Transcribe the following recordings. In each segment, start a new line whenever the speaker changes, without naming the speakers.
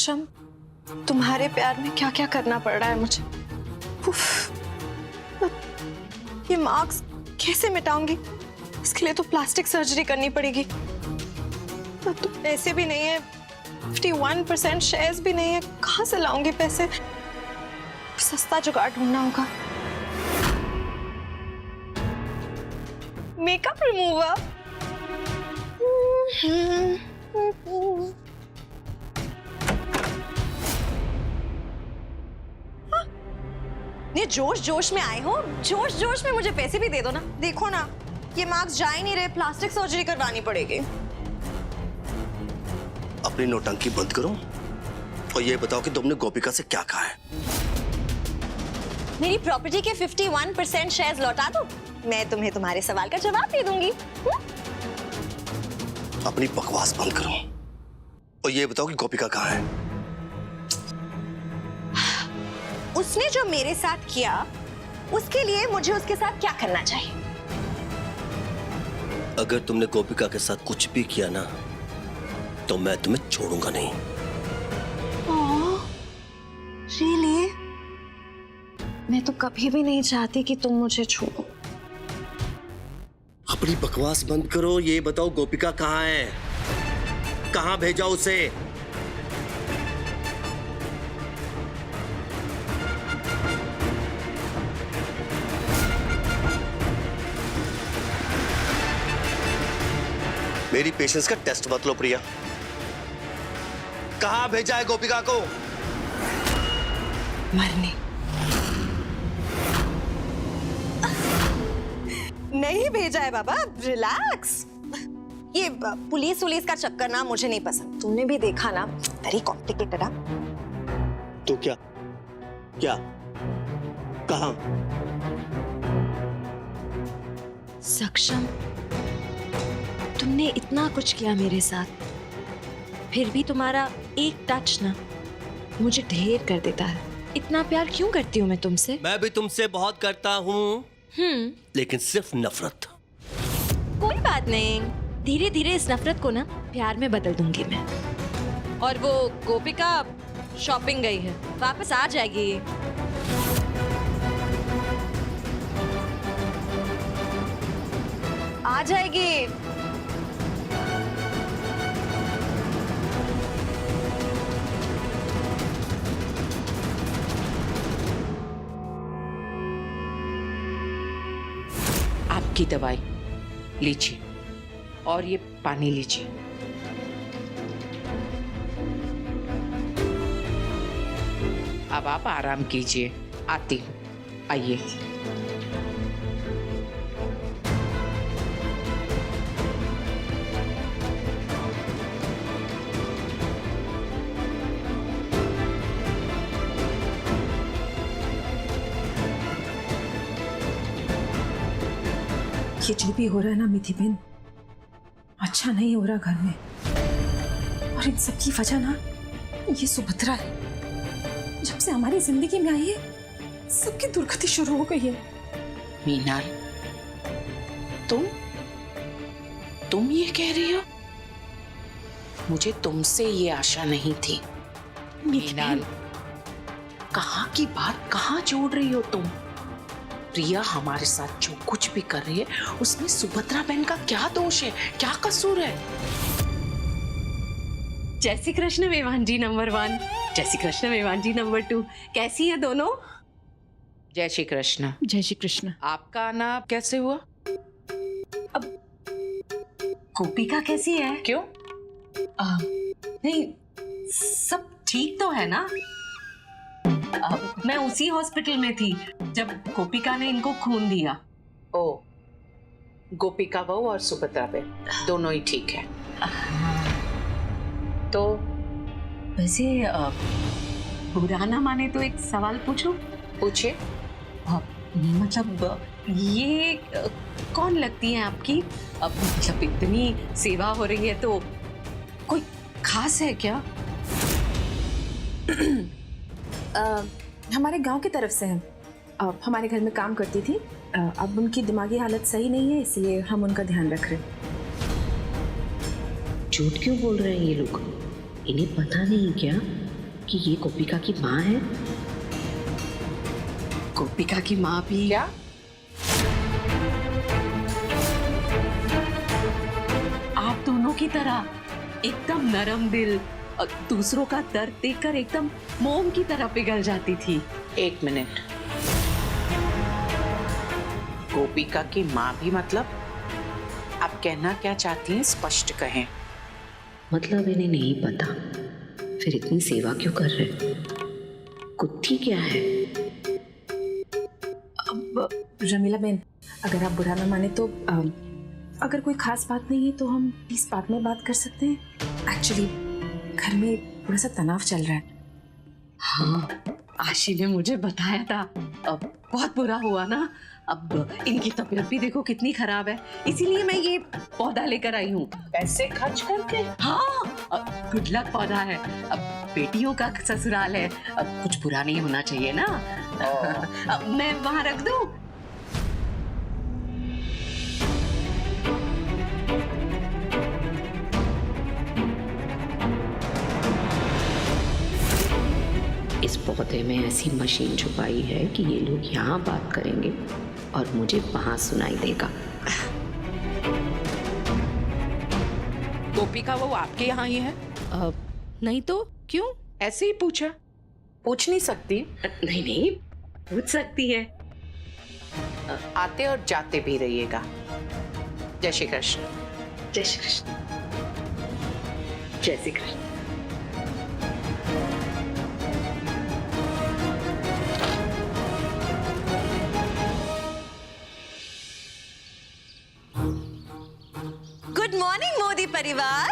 सक्षम, तुम्हारे प्यार में क्या क्या करना पड़ रहा है मुझे। उफ, ये मार्क्स कैसे मिटाऊंगी? इसके लिए तो प्लास्टिक सर्जरी करनी पड़ेगी। अब तो पैसे भी नहीं है, 51% शेयर्स भी नहीं है, कहाँ से लाऊंगी पैसे? सस्ता जुगाड़ ढूंढना होगा। Makeup remover. ये जोश जोश में आए हो, जोश जोश में मुझे पैसे भी दे दो ना। देखो ना, ये मार्क्स जा ही नहीं रहे, प्लास्टिक सर्जरी करवानी पड़ेगी।
अपनी नौटंकी बंद करो और ये बताओ कि तुमने गोपिका से क्या कहा है?
मेरी प्रॉपर्टी के 51% शेयर्स लौटा दो, मैं तुम्हें तुम्हारे सवाल का जवाब दे दूंगी।
अपनी बकवास बंद करो और ये बताओ कि गोपिका कहाँ है?
उसने जो मेरे साथ किया, उसके लिए मुझे उसके साथ क्या करना चाहिए?
अगर तुमने गोपिका के साथ कुछ भी किया ना, तो मैं तुम्हें छोड़ूंगा नहीं।
रियली? मैं तो कभी भी नहीं चाहती कि तुम मुझे छोड़ो।
अपनी बकवास बंद करो, ये बताओ गोपिका कहाँ है? कहाँ भेजा उसे? मेरी पेशेंस का टेस्ट मत लो प्रिया। कहाँ भेजा है गोपिका को?
मरने। नहीं भेजा है बाबा, रिलैक्स। ये पुलिस का चक्कर ना मुझे नहीं पसंद। तुमने भी देखा ना, वेरी कॉम्प्लिकेटेड।
तो क्या क्या कहाँ?
सक्षम, तुमने इतना कुछ किया मेरे साथ, फिर भी तुम्हारा एक टच ना मुझे ढेर कर देता है। इतना प्यार क्यों करती हूँ मैं तुमसे?
मैं भी तुमसे बहुत करता हूँ, लेकिन सिर्फ नफरत।
कोई बात नहीं, धीरे धीरे इस नफरत को ना प्यार में बदल दूंगी मैं। और वो गोपिका शॉपिंग गई है, वापस आ जाएगी। आ जाएगी।
आपकी दवाई लीजिए और ये पानी लीजिए। अब आप आराम कीजिए, आती हूँ, आइए।
ये जो भी हो रहा है ना मिथि बहन, अच्छा नहीं हो रहा घर में। और इन सब की वजह ना ये सुभद्रा है। जब से हमारी जिंदगी में आई है, सबकी दुर्गति शुरू हो गई है।
मीनाल, तुम ये कह रही हो? मुझे तुमसे ये आशा नहीं थी। मीनाल, कहाँ की बात कहाँ जोड़ रही हो तुम? प्रिया हमारे साथ जो कुछ भी कर रही है, उसमें सुभद्रा बहन का क्या दोष है, क्या कसूर है?
जय श्री कृष्ण मेवान जी नंबर 1, जय श्री कृष्ण मेवान जी नंबर 2। कैसी हैं दोनों?
जय श्री कृष्ण।
जय श्री कृष्ण।
आपका आना कैसे हुआ?
अब गोपिका कैसी है?
क्यों?
नहीं, सब ठीक तो है ना? मैं उसी हॉस्पिटल में थी जब गोपिका ने इनको खून दिया।
ओ, गोपिका बहू और सुभद्रा बहन दोनों ही ठीक है। तो
वैसे बुरा ना माने तो एक सवाल पूछूं?
पूछिए।
मतलब ये कौन लगती हैं आपकी? अब जब इतनी सेवा हो रही है तो कोई खास है क्या?
हमारे गांव की तरफ से है। हमारे घर में काम करती थी। अब उनकी दिमागी हालत सही नहीं है, इसलिए हम उनका ध्यान रख रहे हैं।
झूठ क्यों बोल रहे हैं ये लोग? इन्हें पता नहीं क्या
कि ये गोपिका की माँ है?
गोपिका की माँ भी
क्या?
आप दोनों की तरह एकदम नरम दिल और दूसरों का दर्द देखकर एकदम मोम की तरह पिघल जाती थी।
एक मिनट, गोपिका की माँ भी मतलब? आप कहना क्या चाहती हैं, स्पष्ट कहें।
मतलब इन्हें नहीं पता, फिर इतनी सेवा क्यों कर रहे? कुत्थी क्या है?
अब रमीला बहन, अगर आप बुरा ना माने तो अगर कोई खास बात नहीं है तो हम इस बात में बात कर सकते हैं। एक्चुअली घर में थोड़ा सा तनाव चल रहा है।
हाँ, आशी ने मुझे बताया था। अब बहुत बुरा हुआ ना, अब इनकी तबीयत भी देखो कितनी खराब है, इसीलिए मैं ये पौधा लेकर आई हूँ।
पैसे खर्च करके?
हाँ, गुड लक पौधा है। अब बेटियों का ससुराल है, अब कुछ बुरा नहीं होना चाहिए ना। अब मैं वहाँ रख दूँ?
इस पौधे में ऐसी मशीन छुपाई है कि ये लोग यहाँ बात करेंगे और मुझे वहां सुनाई देगा।
गोपिका वो आपके यहाँ ही है?
नहीं तो क्यों?
ऐसे ही पूछा, पूछ नहीं सकती?
नहीं नहीं, पूछ सकती है।
आते और जाते भी रहिएगा। जय श्री कृष्ण।
जय श्री कृष्ण। जय श्री कृष्ण।
गुड मॉर्निंग मोदी परिवार।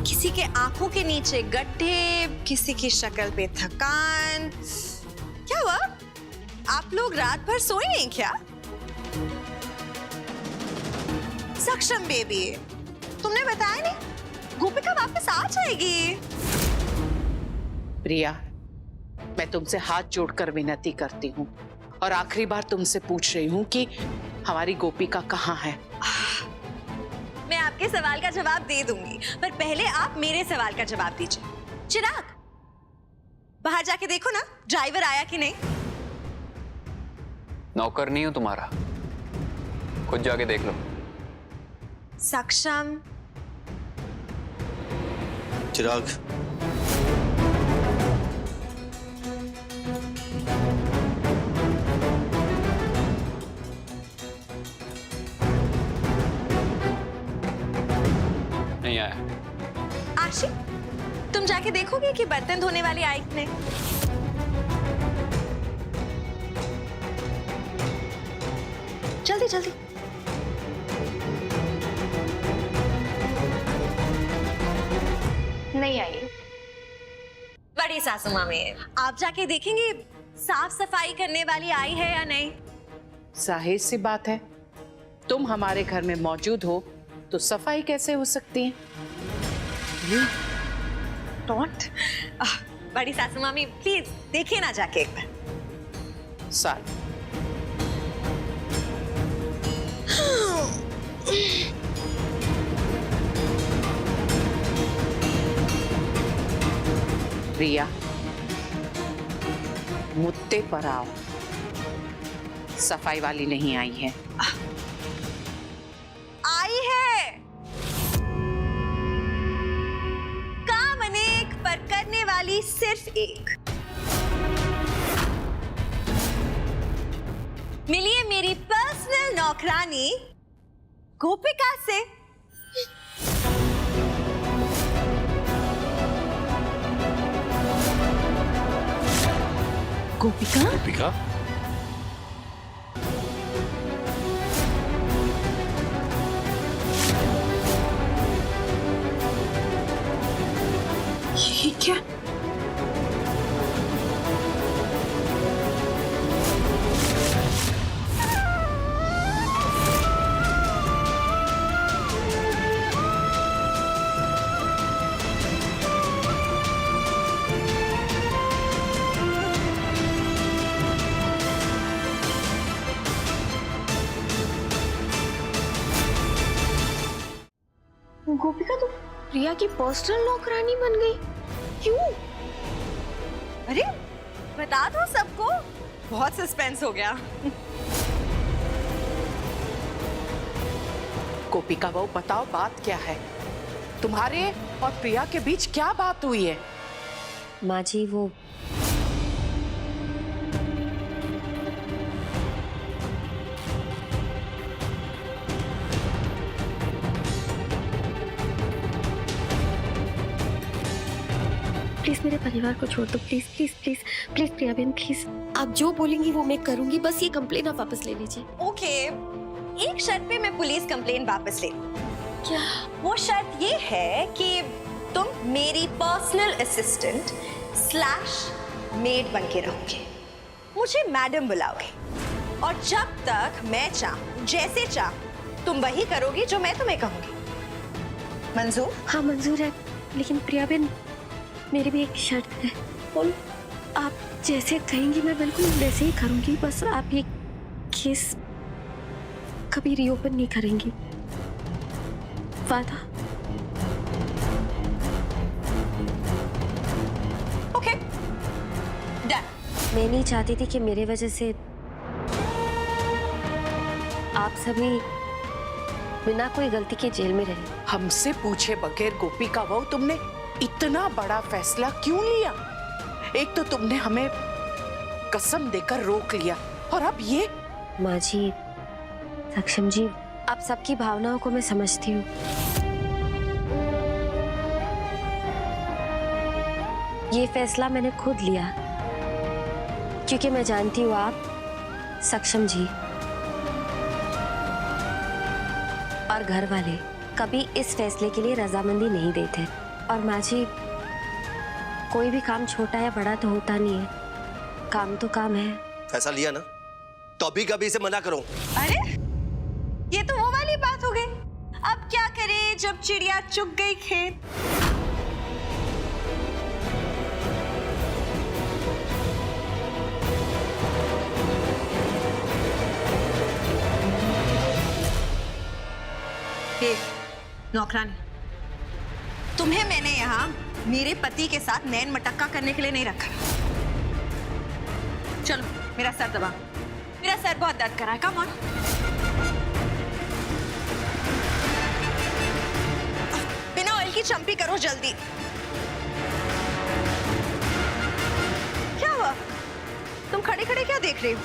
किसी के आंखों के नीचे गड्ढे, किसी की शक्ल पे थकान। क्या हुआ? आप लोग रात भर सोए नहीं क्या? सक्षम बेबी, तुमने बताया नहीं गोपिका वापस आ जाएगी।
प्रिया, मैं तुमसे हाथ जोड़कर विनती करती हूँ और आखिरी बार तुमसे पूछ रही हूँ कि हमारी गोपिका कहाँ है?
मैं आपके सवाल का जवाब दे दूंगी, पर पहले आप मेरे सवाल का जवाब दीजिए। चिराग, बाहर जाके देखो ना ड्राइवर आया कि नहीं।
नौकर नहीं हूं तुम्हारा, खुद जाके देख लो।
सक्षम,
चिराग,
नहीं आया।
आशी, तुम जाके देखोगे कि बर्तन धोने वाली आई कि नहीं। जल्दी जल्दी। नहीं आई। बड़ी सासू मामी, आप जाके देखेंगे साफ सफाई करने वाली आई है या नहीं।
जाहिर सी बात है, तुम हमारे घर में मौजूद हो तो सफाई कैसे हो सकती है?
डोंट। बड़ी सासू मामी प्लीज देखिए ना जाके एक बार।
साल प्रिया, मुद्दे पर आओ। सफाई वाली नहीं आई है।
आई है। काम अनेक पर करने वाली सिर्फ एक। मिलिए मेरी पर्सनल नौकरानी गोपिका से।
गोपिका?
गोपिका?
ये क्या?
गोपिका तो प्रिया की पर्सनल नौकरानी बन गई, क्यों? अरे बता दो सबको, बहुत सस्पेंस हो गया।
गोपिका बहू बताओ बात क्या है? तुम्हारे और प्रिया के बीच क्या बात हुई है?
माँ जी वो
प्लीज मेरे परिवार को छोड़ दो, प्लीज प्लीज प्लीज प्लीज प्रिया बहन प्लीज। आप जो बोलेंगी वो मैं करूंगी, बस ये कंप्लेन आप वापस ले लीजिए।
ओके, एक शर्त पे मैं पुलिस कंप्लेन वापस ले।
क्या?
वो शर्त ये है कि तुम मेरी पर्सनल असिस्टेंट स्लैश मेड बन के रहोगे, मुझे मैडम बुलाओगे, और जब तक मैं चाहूं, जैसे चाहूं, तुम वही करोगी जो मैं तुम्हें कहूंगी। मंजूर?
हाँ मंजूर है, लेकिन प्रिया बहन मेरी भी एक शर्त है। बोल। आप जैसे कहेंगी मैं बिल्कुल वैसे ही करूंगी, बस आप ये केस कभी रीओपन नहीं करेंगी, वादा?
Okay, done.
मैं नहीं चाहती थी कि मेरे वजह से आप सभी बिना कोई गलती के जेल में रहे।
हमसे पूछे बगैर गोपिका बहू तुमने इतना बड़ा फैसला क्यों लिया? एक तो तुमने हमें कसम देकर रोक लिया, और अब ये।
माँ जी, सक्षम जी, आप सबकी भावनाओं को मैं समझती हूँ। ये फैसला मैंने खुद लिया क्योंकि मैं जानती हूँ आप, सक्षम जी और घर वाले कभी इस फैसले के लिए रजामंदी नहीं देते। और माँ जी, कोई भी काम छोटा या बड़ा तो होता नहीं है, काम तो काम है।
फैसला लिया ना, तो अभी कभी इसे मना करो।
अरे ये तो वो वाली बात हो गई। अब क्या करें जब चिड़िया चुग गई खेत। नौकरानी, तुम्हें मैंने यहाँ मेरे पति के साथ नैन मटक्का करने के लिए नहीं रखा। चलो मेरा सर दबा, मेरा सर बहुत दर्द कर रहा है। Come on. बिना ऑयल की चंपी करो जल्दी। क्या हुआ? तुम खड़े खड़े क्या देख रहे हो?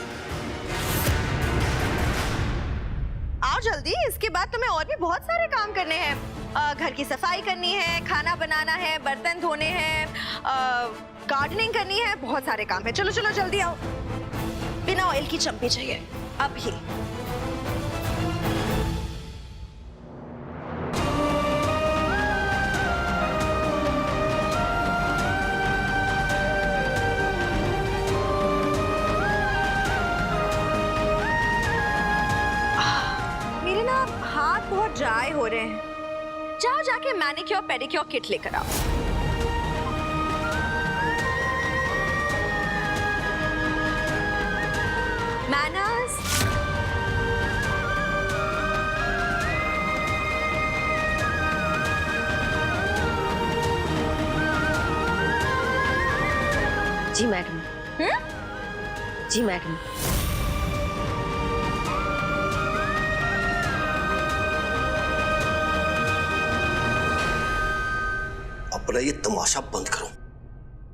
आओ जल्दी, इसके बाद तुम्हें और भी बहुत सारे काम करने हैं। घर की सफाई करनी है, खाना बनाना है, बर्तन धोने हैं, गार्डनिंग करनी है, बहुत सारे काम है। चलो चलो जल्दी आओ। बिना ऑयल की चंपी चाहिए अभी। मेरे ना हाथ बहुत ड्राई हो रहे हैं, जाओ जाके मैनिक्योर पेडिक्योर किट लेकर आओ। मैनर्स।
जी मैडम। जी मैडम।
अपना ये तमाशा बंद करो,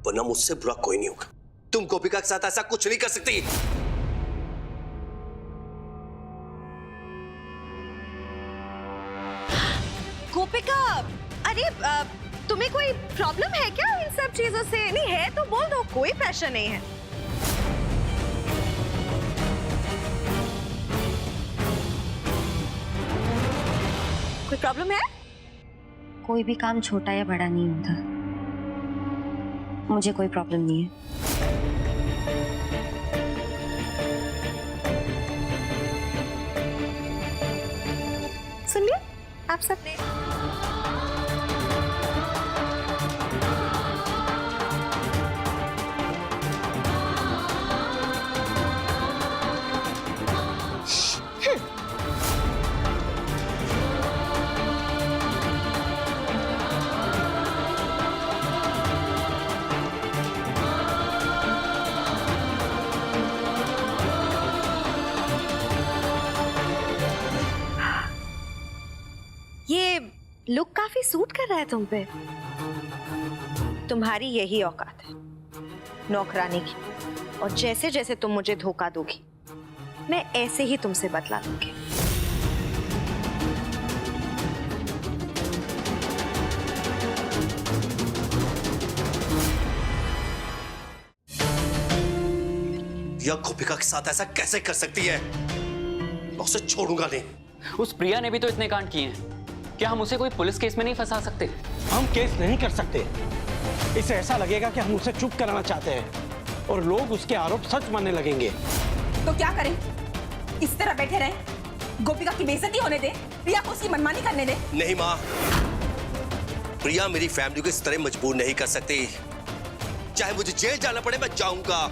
वरना मुझसे बुरा कोई नहीं होगा। तुम गोपिका के साथ ऐसा कुछ नहीं कर सकती।
गोपिका, अरे तुम्हें कोई प्रॉब्लम है क्या इन सब चीजों से? नहीं है तो बोल दो, कोई प्रेशर नहीं है। कोई प्रॉब्लम है?
कोई भी काम छोटा या बड़ा नहीं होता, मुझे कोई प्रॉब्लम नहीं है।
सुनिए आप सब ने लुक काफी सूट कर रहा है तुम पे। तुम्हारी यही औकात है नौकरानी की, और जैसे जैसे तुम मुझे धोखा दोगी मैं ऐसे ही तुमसे बदला लूंगी।
या गोपिका के साथ ऐसा कैसे कर सकती है? मैं उसे छोड़ूंगा नहीं।
उस प्रिया ने भी तो इतने कांड किए हैं, क्या हम उसे कोई पुलिस केस में नहीं फंसा सकते?
हम केस नहीं कर सकते। इसे ऐसा लगेगा कि हम उसे चुप कराना चाहते हैं और लोग उसके आरोप सच मानने लगेंगे।
तो क्या करें? इस तरह बैठे रहें? गोपिका की बेइज्जती होने दे, प्रिया को उसकी मनमानी करने दे?
नहीं माँ, प्रिया मेरी फैमिली को इस तरह मजबूर नहीं कर सकती। चाहे मुझे जेल जाना पड़े मैं जाऊंगा,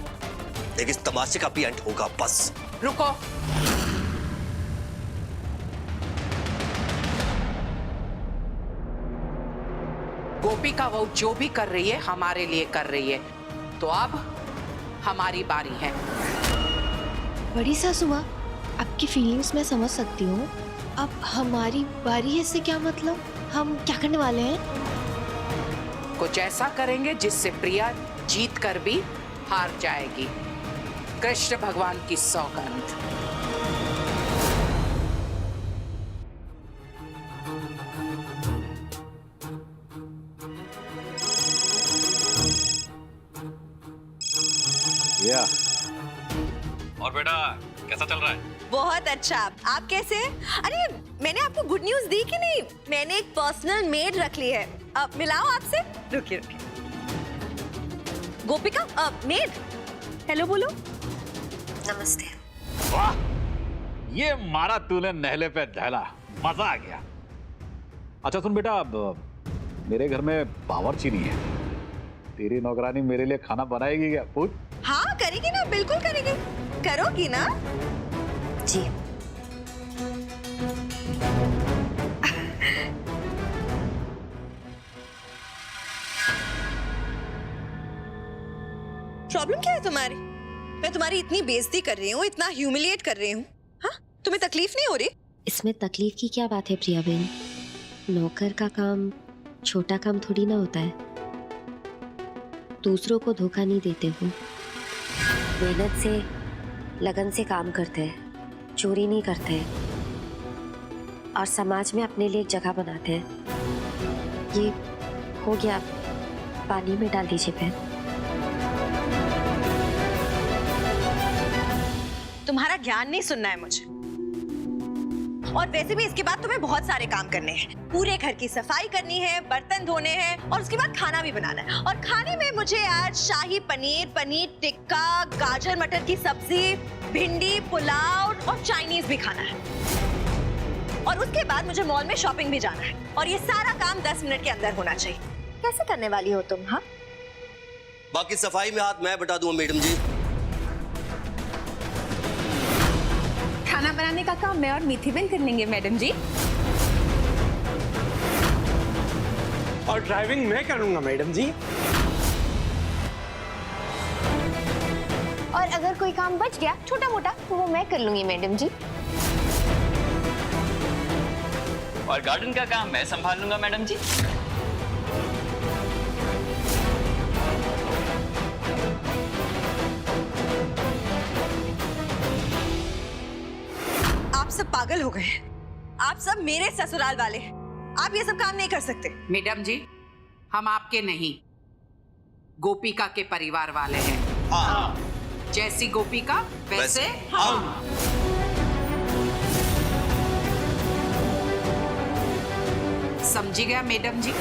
लेकिन इस तमाशे का भी एंड होगा। बस
रुको। गोपिका वो जो भी कर रही है हमारे लिए कर रही है, तो अब हमारी बारी है।
बड़ी सासू माँ, आपकी फीलिंग्स मैं समझ सकती हूँ। अब हमारी बारी है, इससे क्या मतलब? हम क्या करने वाले हैं?
कुछ ऐसा करेंगे जिससे प्रिया जीत कर भी हार जाएगी। कृष्ण भगवान की सौगंध।
और बेटा कैसा चल रहा है?
बहुत अच्छा। आप कैसे हैं? अरे मैंने आपको गुड न्यूज दी कि नहीं? मैंने एक पर्सनल मेड रख ली है। अब मिलाओ आपसे। रुकिए रुकिए। गोपिका मेड, हेलो बोलो। नमस्ते।
वाह, ये मारा तूने नहले पे दहला, मजा आ गया। अच्छा सुन बेटा, अब मेरे घर में बावर्ची नहीं है, तेरी नौकरानी मेरे लिए खाना बनाएगी क्या? पूछ।
हाँ करेगी ना, बिल्कुल करेगी। करोगी ना? जी। प्रॉब्लम क्या है तुम्हारी? मैं तुम्हारी इतनी बेइज्जती कर रही हूँ, इतना ह्यूमिलिएट कर रही हूँ। हाँ, तुम्हें तकलीफ नहीं हो रही?
इसमें तकलीफ की क्या बात है प्रिया बहन? नौकर का काम छोटा काम थोड़ी ना होता है। दूसरों को धोखा नहीं देते हो, मेहनत से लगन से काम करते हैं, चोरी नहीं करते और समाज में अपने लिए एक जगह बनाते हैं। ये हो गया, पानी में डाल दीजिए बहन।
तुम्हारा ज्ञान नहीं सुनना है मुझे। और वैसे भी इसके बाद तुम्हें बहुत सारे काम करने हैं। पूरे घर की सफाई करनी है, बर्तन धोने हैं और उसके बाद खाना भी बनाना है। और खाने में मुझे आज शाही पनीर, पनीर टिक्का, गाजर मटर की सब्जी, भिंडी, पुलाव और चाइनीज भी खाना है। और उसके बाद मुझे मॉल में शॉपिंग भी जाना है। और ये सारा काम 10 मिनट के अंदर होना चाहिए। कैसे करने वाली हो तुम? हाँ,
बाकी सफाई में हाथ मैं बता दूंगा मैडम जी।
खाना बनाने का काम मैं और मीठी बहन कर लेंगे मैडम जी।
और ड्राइविंग मैं करूंगा मैडम जी।
और अगर कोई काम बच गया छोटा मोटा तो वो मैं कर लूंगी मैडम जी।
और गार्डन का काम मैं संभाल लूंगा मैडम जी।
आप सब पागल हो गए हैं। आप सब मेरे ससुराल वाले हैं। आप ये सब काम नहीं कर सकते।
मैडम जी, हम आपके नहीं, गोपिका के परिवार वाले हैं।
हाँ।
जैसी गोपिका वैसे हम। समझी गया मैडम जी?